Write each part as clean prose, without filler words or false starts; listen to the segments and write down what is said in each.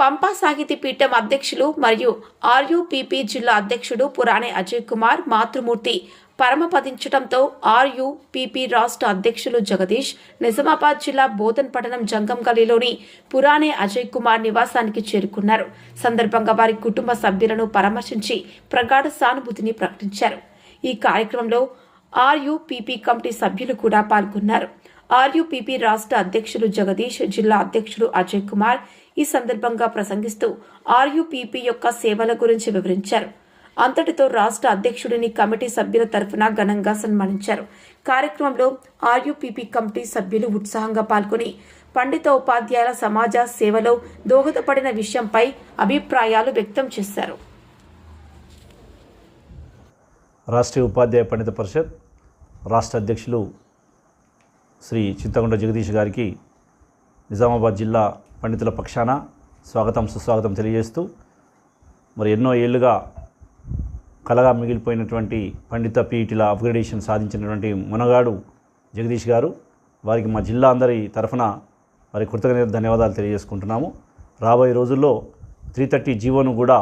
పంపా సాహితీ పీఠం అధ్యక్షులు మరియు ఆర్యుపిపి జిల్లా అధ్యక్షుడు పురాణే అజయ్ కుమార్ మాతృమూర్తి పరమపదించడంతో ఆర్యుపిపి రాష్ట్ర అధ్యక్షులు జగదీష్ నిజామాబాద్ జిల్లా బోధన్ పట్టణం జంగం గలీలోని పురాణే అజయ్ కుమార్ నివాసానికి చేరుకున్నారు. సందర్భంగా వారి కుటుంబ సభ్యులను పరామర్శించి ప్రగాఢ సానుభూతిని ప్రకటించారు. ఈ కార్యక్రమంలో ఆర్యుపిపి కమిటీ సభ్యులు కూడా పాల్గొన్నారు. ఆర్యుపిపి రాష్ట్ర అధ్యక్షులు జగదీష్, జిల్లా అధ్యక్షుడు అజయ్ కుమార్ ఈ సందర్భంగా ప్రసంగిస్తూ ఆర్యుపిపి యొక్క సేవల గురించి వివరించారు. అంతటితో రాష్ట్ర అధ్యక్షుడిని కమిటీ సభ్యుల తరఫున ఘనంగా సన్మానించారు. కార్యక్రమంలో ఆర్యుపిపి కమిటీ సభ్యులు ఉత్సాహంగా పాల్గొని పండిత ఉపాధ్యాయుల సమాజ సేవలో దోహదపడిన విషయంపై అభిప్రాయాలు వ్యక్తం చేశారు. రాష్ట్రీయ ఉపాధ్యాయ పండిత పరిషత్ రాష్ట్ర అధ్యక్షులు శ్రీ చింతకుంట జగదీష్ గారికి నిజామాబాద్ జిల్లా పండితుల పక్షాన స్వాగతం సుస్వాగతం తెలియజేస్తూ, మరి ఎన్నో ఏళ్లుగా కలగా మిగిలిపోయినటువంటి పండిత పీఈటీల అప్గ్రేడేషన్ సాధించినటువంటి మునగాడు జగదీష్ గారు, వారికి మా జిల్లా అందరి తరఫున వారి కృతజ్ఞత ధన్యవాదాలు తెలియజేసుకుంటున్నాము. రాబోయే రోజుల్లో 330 జీవోను కూడా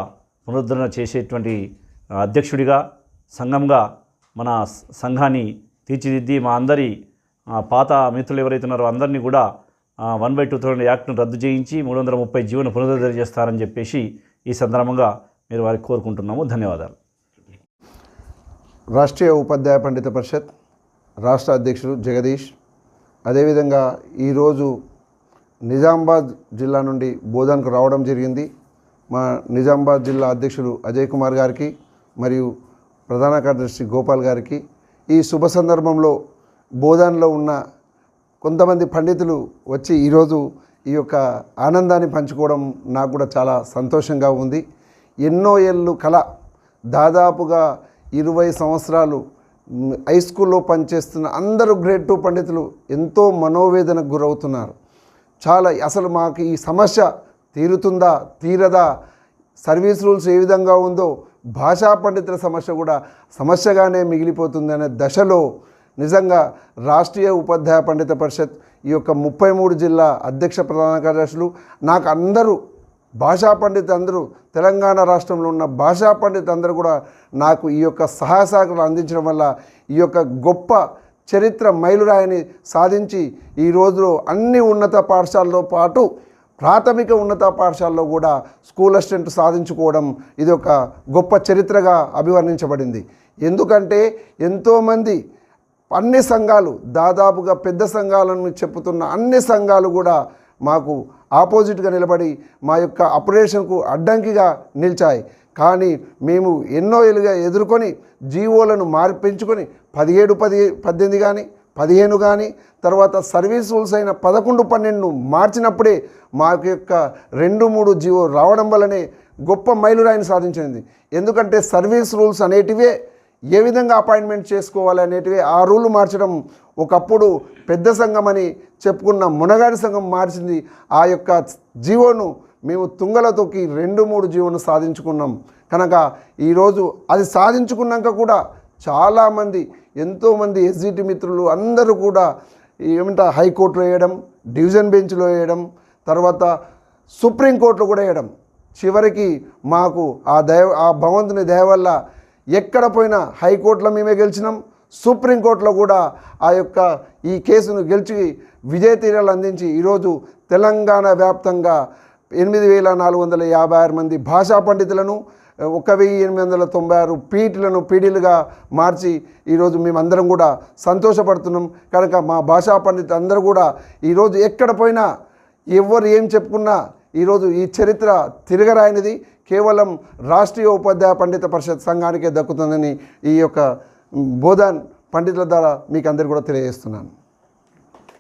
పునరుద్ధరణ చేసేటువంటి అధ్యక్షుడిగా సంఘంగా మన సంఘాన్ని తీర్చిదిద్ది మా అందరి పాత మిత్రులు ఎవరైతే ఉన్నారో అందరినీ కూడా 1/2000 యాక్ట్ను రద్దు చేయించి 330 జీవోను పునరుద్ధరణ చేస్తారని చెప్పేసి ఈ సందర్భంగా మీరు వారికి కోరుకుంటున్నాము. ధన్యవాదాలు. రాష్ట్రీయ ఉపాధ్యాయ పండిత పరిషత్ రాష్ట్ర అధ్యక్షుడు జగదీష్, అదేవిధంగా ఈరోజు నిజామాబాద్ జిల్లా నుండి బోధన్కు రావడం జరిగింది. మా నిజామాబాద్ జిల్లా అధ్యక్షుడు అజయ్ కుమార్ గారికి మరియు ప్రధాన కార్యదర్శి గోపాల్ గారికి ఈ శుభ సందర్భంలో బోధన్లో ఉన్న కొంతమంది పండితులు వచ్చి ఈరోజు ఈ యొక్క ఆనందాన్ని పంచుకోవడం నాకు కూడా చాలా సంతోషంగా ఉంది. ఎన్నో ఏళ్ళు కల, దాదాపుగా 20 సంవత్సరాలు హై స్కూల్లో పనిచేస్తున్న అందరూ గ్రేడ్ 2 పండితులు ఎంతో మనోవేదనకు గురవుతున్నారు. చాలా అసలు మాకు ఈ సమస్య తీరుతుందా తీరదా, సర్వీస్ రూల్స్ ఏ విధంగా ఉందో భాషా పండితుల సమస్య కూడా సమస్యగానే మిగిలిపోతుంది అనే దశలో నిజంగా రాష్ట్రీయ ఉపాధ్యాయ పండిత పరిషత్ ఈ యొక్క 33 జిల్లా అధ్యక్ష ప్రధాన కార్యదర్శులు నాకు అందరూ భాషా పండితులు అందరూ తెలంగాణ రాష్ట్రంలో ఉన్న భాషా పండితులు అందరూ కూడా నాకు ఈ యొక్క సహాయ సహకారాలు అందించడం వల్ల ఈ యొక్క గొప్ప చరిత్ర మైలురాయిని సాధించి ఈ రోజులో అన్ని ఉన్నత పాఠశాలతో పాటు ప్రాథమిక ఉన్నత పాఠశాలలో కూడా స్కూల్ అసిస్టెంట్ సాధించుకోవడం ఇది ఒక గొప్ప చరిత్రగా అభివర్ణించబడింది. ఎందుకంటే ఎంతోమంది అన్ని సంఘాలు, దాదాపుగా పెద్ద సంఘాలను చెప్పుతున్న అన్ని సంఘాలు కూడా మాకు ఆపోజిట్గా నిలబడి మా యొక్క ఆపరేషన్కు అడ్డంకిగా నిలిచాయి. కానీ మేము ఎన్నో ఏళ్ళుగా ఎదుర్కొని జీవోలను పెంచుకొని 17, 18 కానీ 15 కానీ తర్వాత సర్వీస్ రూల్స్ అయిన 11, 12 మార్చినప్పుడే మా యొక్క 2-3 జీవో రావడం వల్లనే గొప్ప మైలురాయిని సాధించింది. ఎందుకంటే సర్వీస్ రూల్స్ అనేటివే ఏ విధంగా అపాయింట్మెంట్ చేసుకోవాలి అనేటివి ఆ రూలు మార్చడం ఒకప్పుడు పెద్ద సంఘం అని చెప్పుకున్న మునగాడి సంఘం మార్చింది. ఆ యొక్క జీవోను మేము తుంగలో తొక్కి 2-3 జీవోను సాధించుకున్నాం. కనుక ఈరోజు అది సాధించుకున్నాక కూడా చాలామంది ఎంతోమంది ఎస్జిటి మిత్రులు అందరూ కూడా హైకోర్టులో వేయడం, డివిజన్ బెంచ్లో వేయడం, తర్వాత సుప్రీంకోర్టులో కూడా వేయడం, చివరికి మాకు ఆ భగవంతుని దయ వల్ల ఎక్కడ పోయినా హైకోర్టులో మేమే గెలిచినాం, సుప్రీంకోర్టులో కూడా ఆ యొక్క ఈ కేసును గెలిచి విజయతీరాలు అందించి ఈరోజు తెలంగాణ వ్యాప్తంగా 8,456 మంది భాషా పండితులను 1,896 పీడీలుగా మార్చి ఈరోజు మేమందరం కూడా సంతోషపడుతున్నాం. కనుక మా భాషా పండితులు అందరూ కూడా ఈరోజు ఎక్కడ పోయినా ఎవరు ఏం చెప్పుకున్నా ఈరోజు ఈ చరిత్ర తిరగరాయినది కేవలం రాష్ట్రీయ ఉపాధ్యాయ పండిత పరిషత్ సంఘానికే దక్కుతుందని ఈ యొక్క బోధన్ పండితుల ద్వారా మీకు అందరికీ కూడా తెలియజేస్తున్నాను.